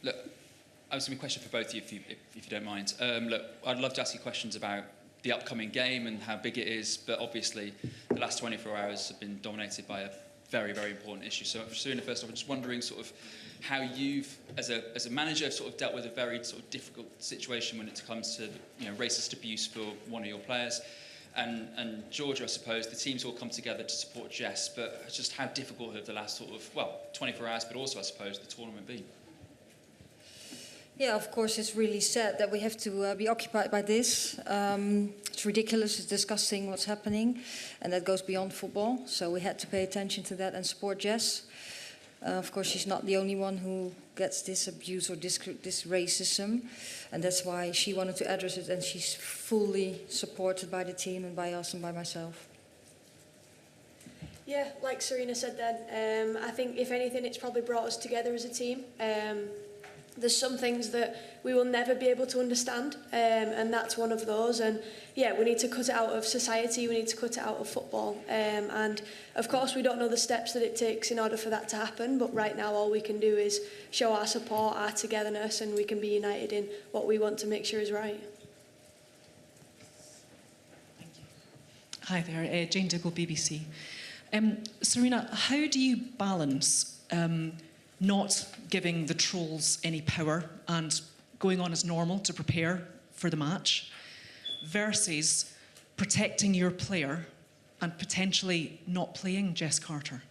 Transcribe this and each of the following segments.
look, I was going to be a question for both of you, if you don't mind. Look, I'd love to ask you questions about the upcoming game and how big it is, but obviously the last 24 hours have been dominated by a very, very important issue. So, Sarina, first off, I'm just wondering sort of how you've, as a manager, sort of dealt with a very sort of difficult situation when it comes to racist abuse for one of your players. And Georgia, I suppose, the team's all come together to support Jess, but just how difficult have the last sort of, 24 hours, but also, I suppose, the tournament been? Yeah, of course, it's really sad that we have to be occupied by this. It's ridiculous, it's disgusting what's happening, and that goes beyond football. So we had to pay attention to that and support Jess. Of course, she's not the only one who gets this abuse or this racism, and that's why she wanted to address it, and she's fully supported by the team and by us and by myself. Yeah, like Sarina said then, I think if anything, it's probably brought us together as a team. There's some things that we will never be able to understand, and that's one of those. And yeah, we need to cut it out of society, we need to cut it out of football. And of course, we don't know the steps that it takes in order for that to happen, but right now all we can do is show our support, our togetherness, and we can be united in what we want to make sure is right. Thank you. Hi there, Jane Diggle, BBC. Sarina, how do you balance not giving the trolls any power and going on as normal to prepare for the match versus protecting your player and potentially not playing Jess Carter?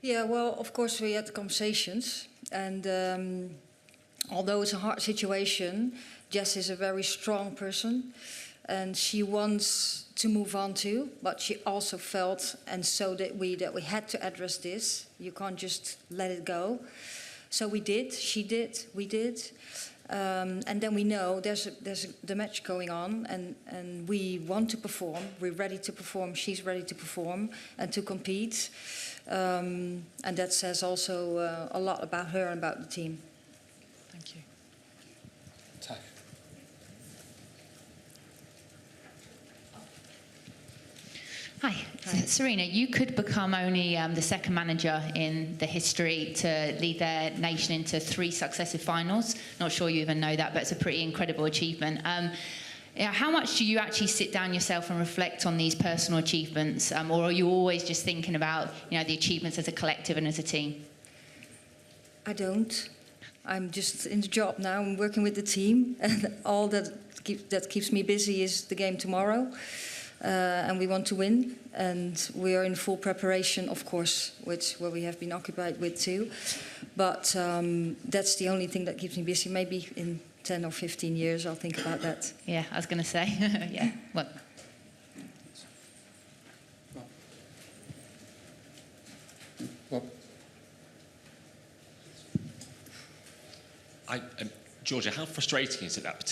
Yeah, well, of course we had conversations, and although it's a hard situation, Jess is a very strong person and she wants to move on too, but she also felt, and so did we, that we had to address this. You can't just let it go. So we did, she did, we did. And then we know there's the match going on, and we want to perform. We're ready to perform, she's ready to perform and to compete. And that says also a lot about her and about the team. Thank you. Tak. Hi. Sarina, you could become only the second manager in the history to lead their nation into 3 successive finals. Not sure you even know that, but it's a pretty incredible achievement. How much do you actually sit down yourself and reflect on these personal achievements, or are you always just thinking about the achievements as a collective and as a team? I don't. I'm just in the job now. I'm working with the team, and all that keeps me busy is the game tomorrow. And we want to win, and we are in full preparation, of course, where we have been occupied with too. But that's the only thing that keeps me busy. Maybe in 10 or 15 years I'll think about that. Yeah, I was going to say, yeah. Well. Georgia, how frustrating is it that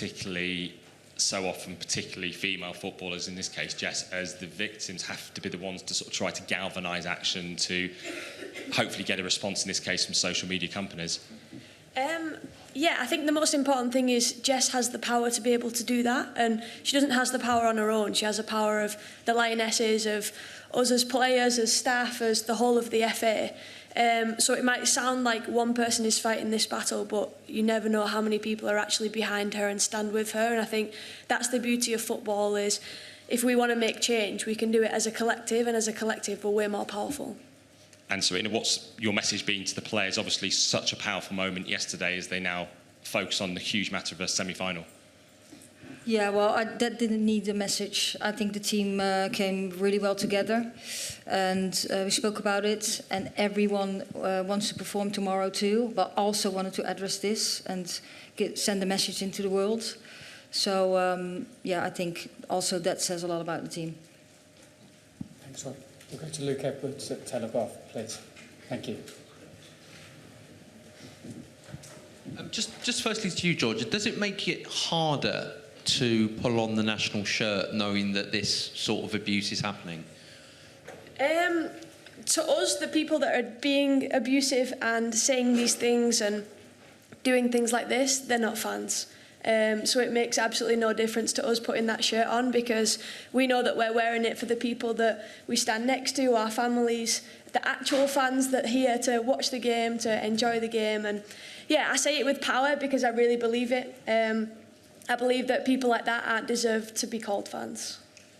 so often, particularly female footballers, in this case Jess, as the victims, have to be the ones to sort of try to galvanise action to hopefully get a response, in this case from social media companies? Yeah, I think the most important thing is Jess has the power to be able to do that, and she doesn't have the power on her own. She has the power of the Lionesses, of us as players, as staff, as the whole of the FA. So it might sound like one person is fighting this battle, but you never know how many people are actually behind her and stand with her. And I think that's the beauty of football, is if we want to make change, we can do it as a collective, and as a collective we're way more powerful. And Sarina, what's your message been to the players? Obviously such a powerful moment yesterday as they now focus on the huge matter of a semi-final. Yeah, well, that didn't need a message. I think the team came really well together, and we spoke about it, and everyone wants to perform tomorrow too, but also wanted to address this and send a message into the world. So, yeah, I think also that says a lot about the team. Thanks, Roy. We'll go to Luke Edwards at Telegraph, please. Thank you. Just firstly to you, Georgia, does it make it harder to pull on the national shirt knowing that this sort of abuse is happening? To us, the people that are being abusive and saying these things and doing things like this, they're not fans. So it makes absolutely no difference to us putting that shirt on, because we know that we're wearing it for the people that we stand next to, our families, the actual fans that are here to watch the game, to enjoy the game. And yeah, I say it with power because I really believe it. I believe that people like that aren't deserved to be called fans.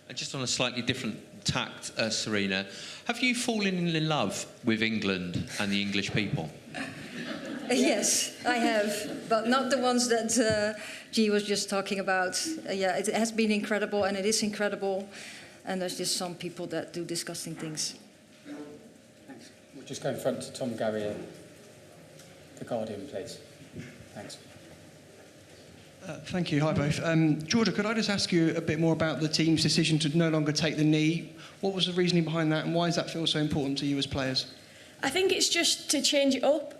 And just on a slightly different tact, Sarina, have you fallen in love with England and the English people? Yes, I have, but not the ones that G was just talking about. Yeah, it has been incredible, and it is incredible, and there's just some people that do disgusting things. Thanks. We'll just go in front to Tom Garrier, The Guardian, please. Thanks. Thank you. Hi, both. Georgia, could I just ask you a bit more about the team's decision to no longer take the knee? What was the reasoning behind that, and why does that feel so important to you as players? I think it's just to change it up.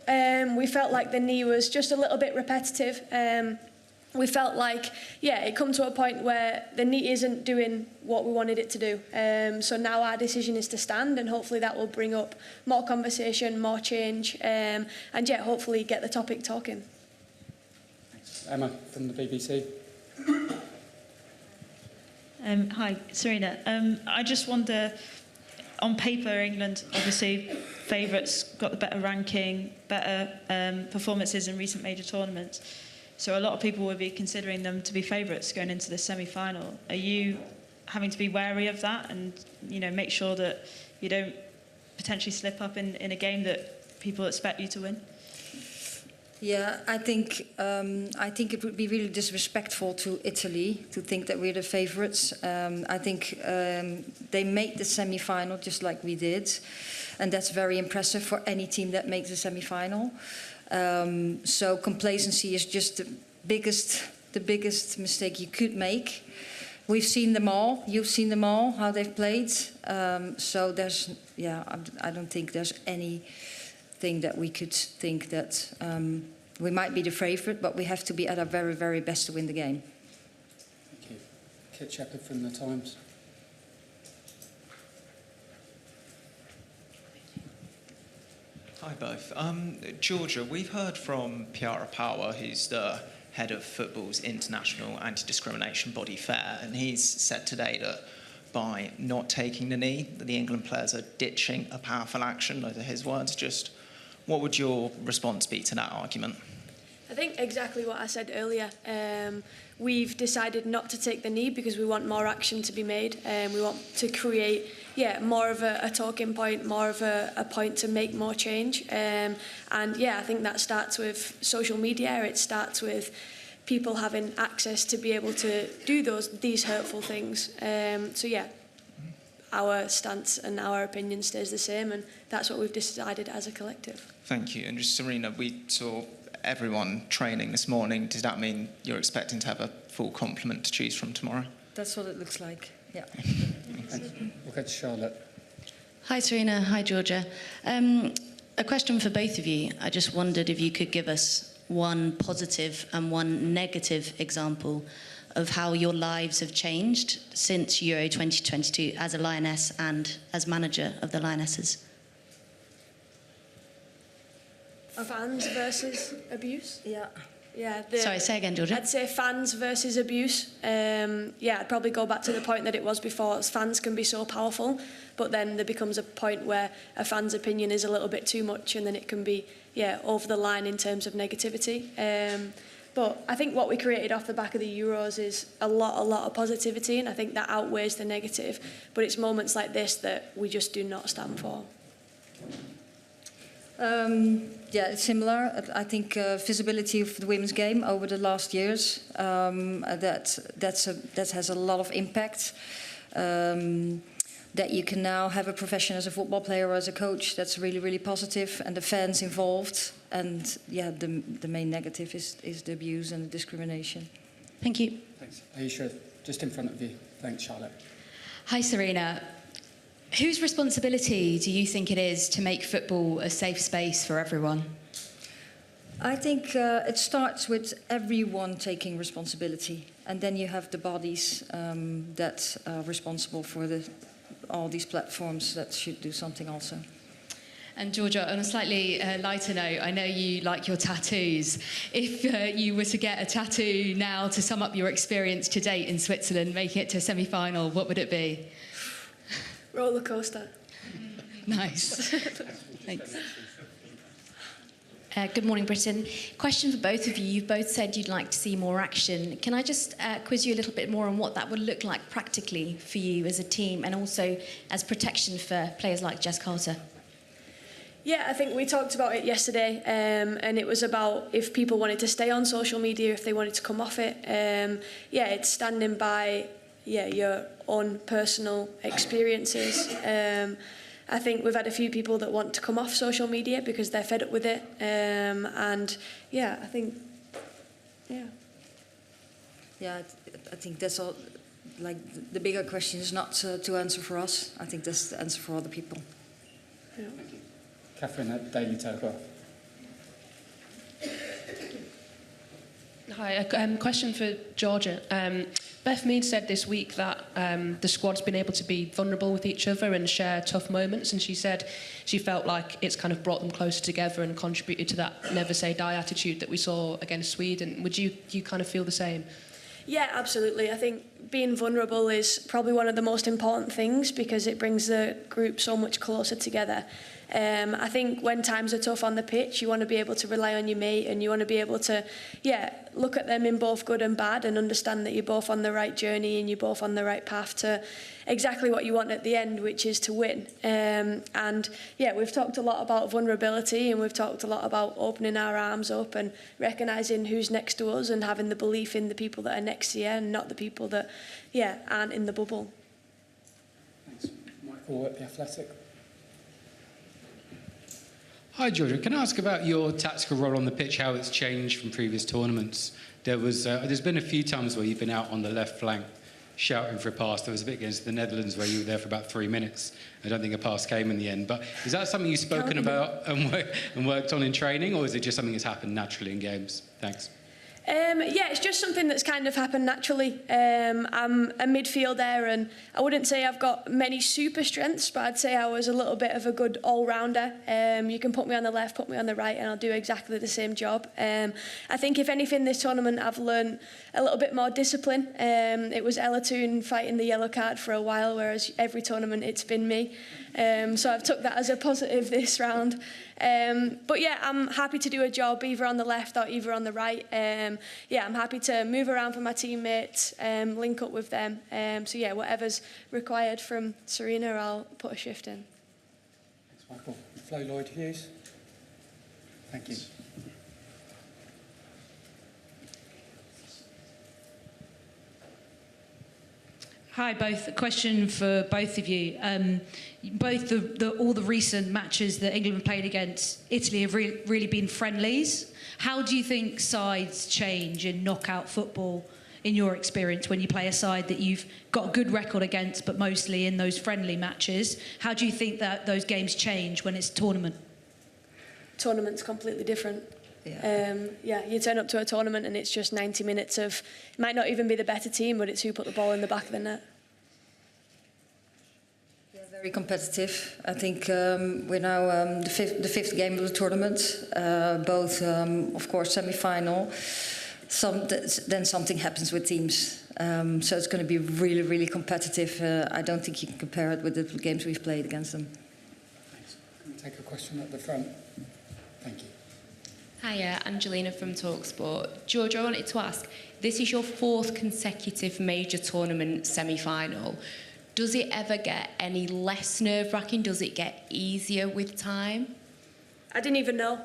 We felt like the knee was just a little bit repetitive. We felt like, yeah, it come to a point where the knee isn't doing what we wanted it to do. So now our decision is to stand, and hopefully that will bring up more conversation, more change, and yeah, hopefully get the topic talking. Thanks. Emma from the BBC. Hi, Sarina. I just wonder, on paper, England obviously favourites, got the better ranking, better performances in recent major tournaments. So a lot of people would be considering them to be favourites going into the semi-final. Are you having to be wary of that and, you know, make sure that you don't potentially slip up in a game that people expect you to win? Yeah, I think it would be really disrespectful to Italy to think that we're the favourites. I think they made the semi-final just like we did, and that's very impressive for any team that makes the semi-final. So complacency is just the biggest mistake you could make. We've seen them all. You've seen them all, how they've played. So I don't think there's anything that we could think that we might be the favourite, but we have to be at our very, very best to win the game. Thank you. Kit Shepherd from The Times. Hi both. Georgia, we've heard from Piara Power, who's the head of football's international anti-discrimination body FAIR, and he's said today that by not taking the knee, that the England players are ditching a powerful action. Those are his words. Just what would your response be to that argument? I think exactly what I said earlier. We've decided not to take the knee because we want more action to be made. We want to create, more of a talking point, more of a point to make more change. And I think that starts with social media. It starts with people having access to be able to do these hurtful things. Our stance and our opinion stays the same, and that's what we've decided as a collective. Thank you. And just, Sarina, we saw everyone training this morning. Does that mean you're expecting to have a full complement to choose from tomorrow? That's what it looks like, yeah. We'll go to Charlotte. Hi, Sarina. Hi, Georgia. A question for both of you. I just wondered if you could give us one positive and one negative example of how your lives have changed since Euro 2022 as a Lioness and as manager of the Lionesses. Fans versus abuse? Yeah. Sorry, say again, Georgia. I'd say fans versus abuse. I'd probably go back to the point that it was before. Fans can be so powerful, but then there becomes a point where a fan's opinion is a little bit too much, and then it can be, over the line in terms of negativity. But I think what we created off the back of the Euros is a lot of positivity, and I think that outweighs the negative. But it's moments like this that we just do not stand for. It's similar. I think visibility of the women's game over the last years, that has a lot of impact. That you can now have a profession as a football player or as a coach, that's really, really positive, and the fans involved. And the main negative is the abuse and the discrimination. Thank you. Thanks. Aisha, just in front of you. Thanks, Charlotte. Hi, Sarina. Whose responsibility do you think it is to make football a safe space for everyone? I think it starts with everyone taking responsibility, and then you have the bodies that are responsible for all these platforms that should do something also. And Georgia, on a slightly lighter note, I know you like your tattoos. If you were to get a tattoo now to sum up your experience to date in Switzerland, making it to a semi-final, what would it be? Roller coaster. Nice. Thanks. Good morning, Britain. Question for both of you. You've both said you'd like to see more action. Can I just quiz you a little bit more on what that would look like practically for you as a team and also as protection for players like Jess Carter? Yeah, I think we talked about it yesterday, and it was about if people wanted to stay on social media, if they wanted to come off it. Yeah, it's standing by your own personal experiences. I think we've had a few people that want to come off social media because they're fed up with it. And yeah, I think, Yeah, I think that's all. Like the bigger question is not to answer for us. I think that's the answer for other people. Yeah. Catherine at Daily Telegraph. Hi, a question for Georgia. Beth Mead said this week that the squad's been able to be vulnerable with each other and share tough moments, and she said she felt like it's kind of brought them closer together and contributed to that never say die attitude that we saw against Sweden. Would you kind of feel the same? Yeah, absolutely. I think being vulnerable is probably one of the most important things because it brings the group so much closer together. I think when times are tough on the pitch, you want to be able to rely on your mate and you want to be able to, look at them in both good and bad and understand that you're both on the right journey and you're both on the right path to exactly what you want at the end, which is to win. And we've talked a lot about vulnerability and we've talked a lot about opening our arms up and recognising who's next to us and having the belief in the people that are next to you and not the people that, aren't in the bubble. Thanks. Michael at The Athletic. Hi, Georgia. Can I ask about your tactical role on the pitch, how it's changed from previous tournaments? There's been a few times where you've been out on the left flank shouting for a pass. There was a bit against the Netherlands where you were there for about 3 minutes. I don't think a pass came in the end. But is that something you've spoken about and worked on in training, or is it just something that's happened naturally in games? Thanks. It's just something that's kind of happened naturally. I'm a midfielder and I wouldn't say I've got many super strengths, but I'd say I was a little bit of a good all-rounder. You can put me on the left, put me on the right, and I'll do exactly the same job. I think if anything this tournament I've learned a little bit more discipline. It was Ella Toon fighting the yellow card for a while, whereas every tournament it's been me. So I've took that as a positive this round. But I'm happy to do a job either on the left or either on the right. I'm happy to move around for my teammates, link up with them. Whatever's required from Sarina, I'll put a shift in. Thanks, Michael. Flo Lloyd-Hughes. Thank you. Hi, both. A question for both of you. Both all the recent matches that England have played against Italy have really been friendlies. How do you think sides change in knockout football, in your experience, when you play a side that you've got a good record against, but mostly in those friendly matches? How do you think that those games change when it's a tournament? Tournament's completely different. You turn up to a tournament and it's just 90 minutes of, it might not even be the better team, but it's who put the ball in the back of the net. Yeah, very competitive. I think we're now the fifth game of the tournament, both, of course, semi-final. Then something happens with teams. So it's going to be really, really competitive. I don't think you can compare it with the games we've played against them. Thanks. Can we take a question at the front? Thank you. Hiya, Angelina from TalkSport. George, I wanted to ask, this is your fourth consecutive major tournament semi-final. Does it ever get any less nerve-wracking? Does it get easier with time? I didn't even know.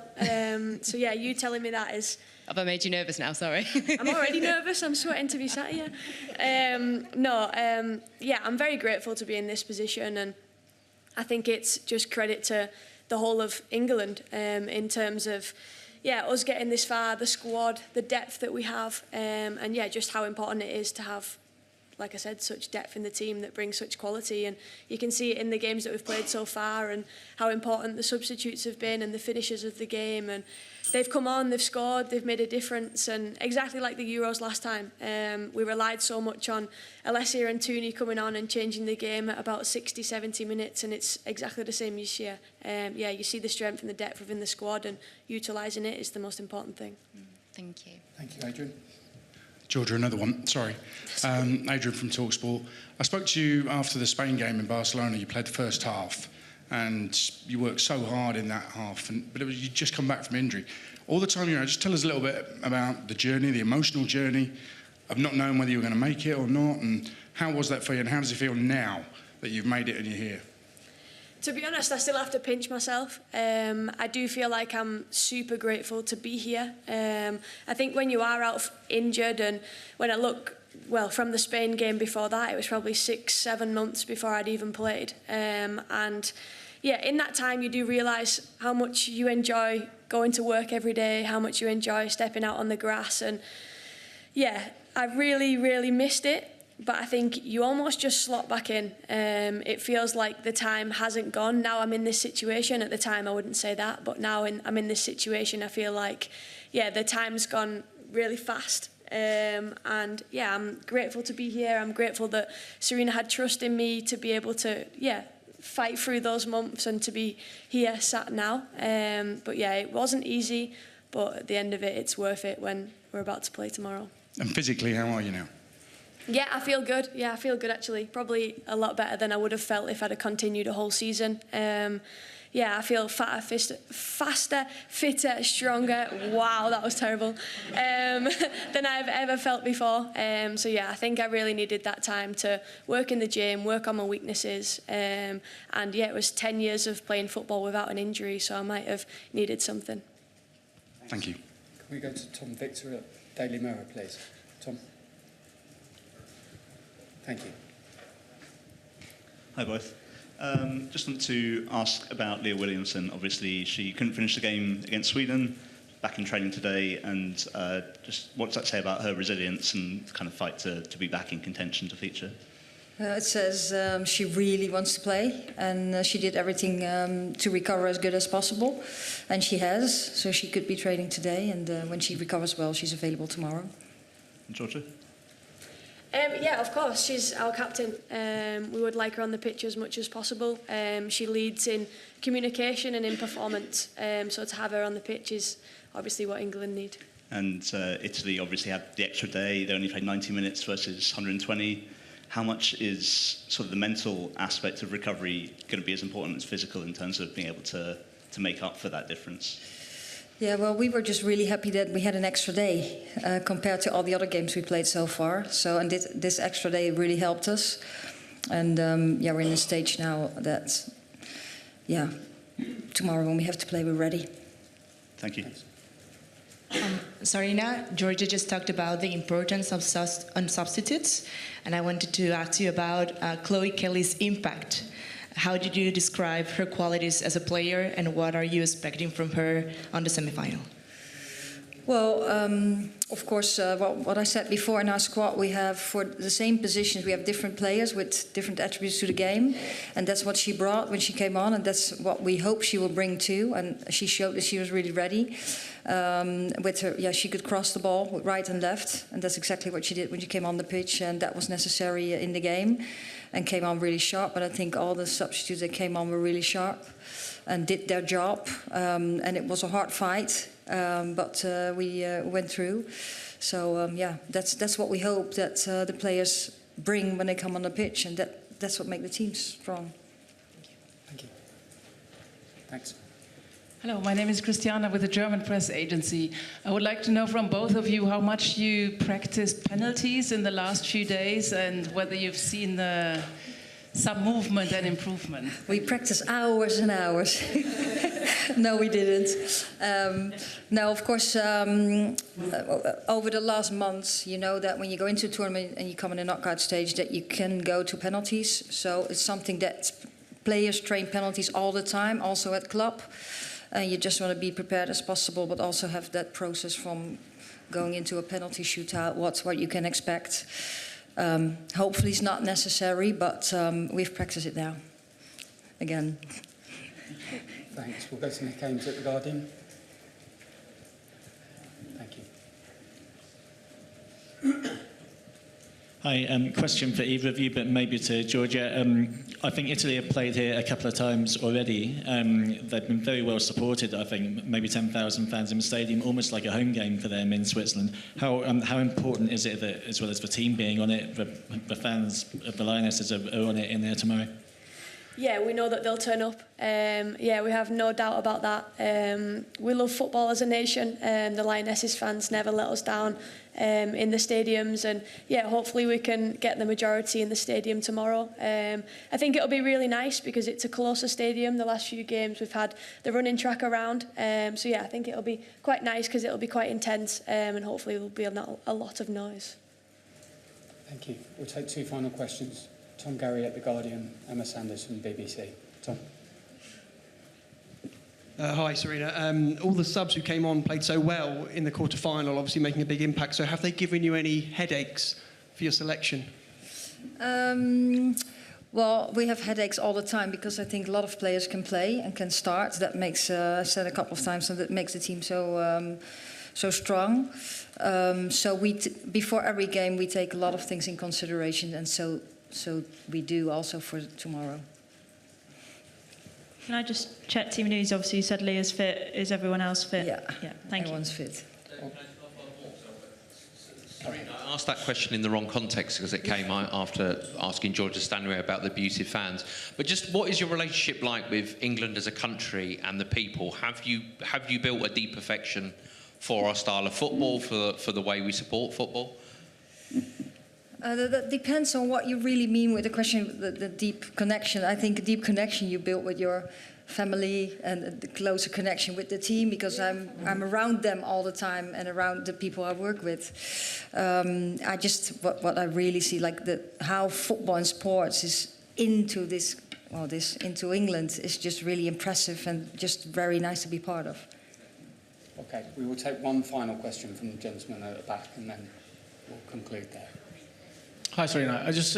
You telling me that is... Have I made you nervous now? Sorry. I'm already nervous. I'm sweating to be sat here. I'm very grateful to be in this position, and I think it's just credit to the whole of England in terms of us getting this far, the squad, the depth that we have, and just how important it is to have, like I said, such depth in the team that brings such quality. And you can see it in the games that we've played so far and how important the substitutes have been and the finishers of the game. And they've come on, they've scored, they've made a difference. And exactly like the Euros last time, we relied so much on Alessia and Tooney coming on and changing the game at about 60, 70 minutes. And it's exactly the same this year. You see the strength and the depth within the squad, and utilising it is the most important thing. Thank you. Thank you, Adrian. Georgia, another one. Sorry. Adrian from TalkSport. I spoke to you after the Spain game in Barcelona. You played the first half. and you worked so hard in that half, but you just come back from injury. All the time you're out, just tell us a little bit about the journey, the emotional journey of not knowing whether you were going to make it or not, and how was that for you, and how does it feel now that you've made it and you're here? To be honest, I still have to pinch myself. I do feel like I'm super grateful to be here. I think when you are out injured, and when I look, well, from the Spain game before that, it was probably 6-7 months before I'd even played. And yeah, in that time you do realise how much you enjoy going to work every day, how much you enjoy stepping out on the grass. And yeah, I really, really missed it. But I think you almost just slot back in. It feels like the time hasn't gone. Now I'm in this situation. At the time I wouldn't say that, but now I'm in this situation, I feel like, yeah, the time's gone really fast. And yeah, I'm grateful to be here. I'm grateful that Sarina had trust in me to be able to, yeah, fight through those months and to be here sat now. But yeah, it wasn't easy, but at the end of it, it's worth it when we're about to play tomorrow. And physically, how are you now? Yeah, I feel good. Yeah, I feel good actually. Probably a lot better than I would have felt if I'd have continued a whole season. Yeah, I feel faster, fitter, stronger. Wow, that was terrible. Than I've ever felt before. So yeah, I think I really needed that time to work in the gym, work on my weaknesses. And yeah, it was 10 years of playing football without an injury, so I might have needed something. Thank you. Can we go to Tom Victor at Daily Mirror, please? Tom. Thank you. Hi both. Just want to ask about Leah Williamson. Obviously, she couldn't finish the game against Sweden, back in training today, and just what does that say about her resilience and kind of fight to be back in contention to feature? It says she really wants to play, and she did everything to recover as good as possible, and she has, so she could be training today, and when she recovers well, she's available tomorrow. And Georgia? Yeah, of course. She's our captain. We would like her on the pitch as much as possible. She leads in communication and in performance. So to have her on the pitch is obviously what England need. And Italy obviously had the extra day. They only played 90 minutes versus 120. How much is sort of the mental aspect of recovery going to be as important as physical in terms of being able to make up for that difference? Yeah, well, we were just really happy that we had an extra day compared to all the other games we played so far. So, and this extra day really helped us. And yeah, we're in a stage now that, yeah, tomorrow when we have to play, we're ready. Thank you. Sarina, Georgia just talked about the importance of substitutes, and I wanted to ask you about Chloe Kelly's impact. How did you describe her qualities as a player, and what are you expecting from her on the semi-final? Well, of course, what I said before, in our squad, we have, for the same positions, we have different players with different attributes to the game. And that's what she brought when she came on, and that's what we hope she will bring too. And she showed that she was really ready. With her, yeah, she could cross the ball with right and left. And that's exactly what she did when she came on the pitch. And that was necessary in the game. And came on really sharp. But I think all the substitutes that came on were really sharp and did their job. And it was a hard fight. But we went through. So yeah, that's what we hope that the players bring when they come on the pitch, and that's what makes the team strong. Thank you. Thanks. Hello, my name is Christiana with the German press agency. I would like to know from both of you how much you practiced penalties in the last few days, and whether you've seen some movement and improvement. We practiced hours and hours. No, we didn't. No, of course, over the last months, you know that when you go into a tournament and you come in a knockout stage, that you can go to penalties. So it's something that players train penalties all the time, also at club. You just want to be prepared as possible, but also have that process from going into a penalty shootout, what you can expect. Hopefully it's not necessary, but we've practiced it now. Again. Thanks. We'll go to Nick Ames at The Guardian. Thank you. Hi, question for either of you, but maybe to Georgia. I think Italy have played here a couple of times already. They've been very well supported, I think, maybe 10,000 fans in the stadium, almost like a home game for them in Switzerland. How important is it that, as well as the team being on it, the fans of the Lionesses are on it in there tomorrow? yeah, we know that they'll turn up. Yeah, we have no doubt about that. We love football as a nation, and the Lionesses fans never let us down in the stadiums. And yeah, hopefully we can get the majority in the stadium tomorrow. I think it'll be really nice because it's a closer stadium. The last few games we've had the running track around. So yeah, I think it'll be quite nice because it'll be quite intense, and hopefully there'll be a lot of noise. Thank you. We'll take two final questions. Tom Gary at The Guardian, Emma Sanders from BBC. Tom. Hi, Sarina. All the subs who came on played so well in the quarter-final, obviously making a big impact. So have they given you any headaches for your selection? Well, we have headaches all the time because I think a lot of players can play and can start. That makes, I said a couple of times, so that makes the team so strong. So before every game, we take a lot of things in consideration, and so we do also for tomorrow. Can I just check team news? Obviously, you said Leah's fit. Is everyone else fit? Yeah, thank everyone's fit. Sorry, I asked that question in the wrong context because it came after asking Georgia Stanway about the beauty of fans. But just what is your relationship like with England as a country and the people? Have you built a deep affection for our style of football, for the way we support football? That depends on what you really mean with the question, the deep connection. I think a deep connection you build with your family and the closer connection with the team because I'm around them all the time and around the people I work with. I just, what I really see, like how football and sports is into into England is just really impressive and just very nice to be part of. Okay, we will take one final question from the gentleman at the back and then we'll conclude there. Hi, Sarina. I just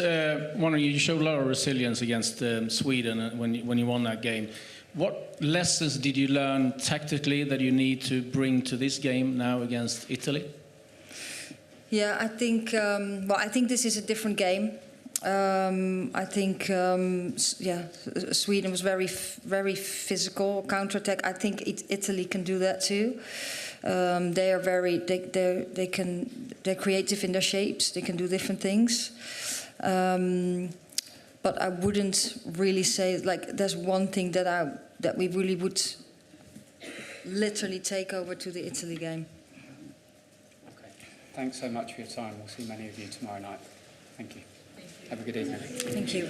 wonder, you showed a lot of resilience against Sweden when you won that game. What lessons did you learn tactically that you need to bring to this game now against Italy? Yeah, I think I think this is a different game. I think Sweden was very physical counterattack. I think Italy can do that too. They are they're creative in their shapes. They can do different things. But I wouldn't really say like there's one thing that we really would literally take over to the Italy game. Okay. Thanks so much for your time. We'll see many of you tomorrow night. Thank you. Have a good evening. Thank you.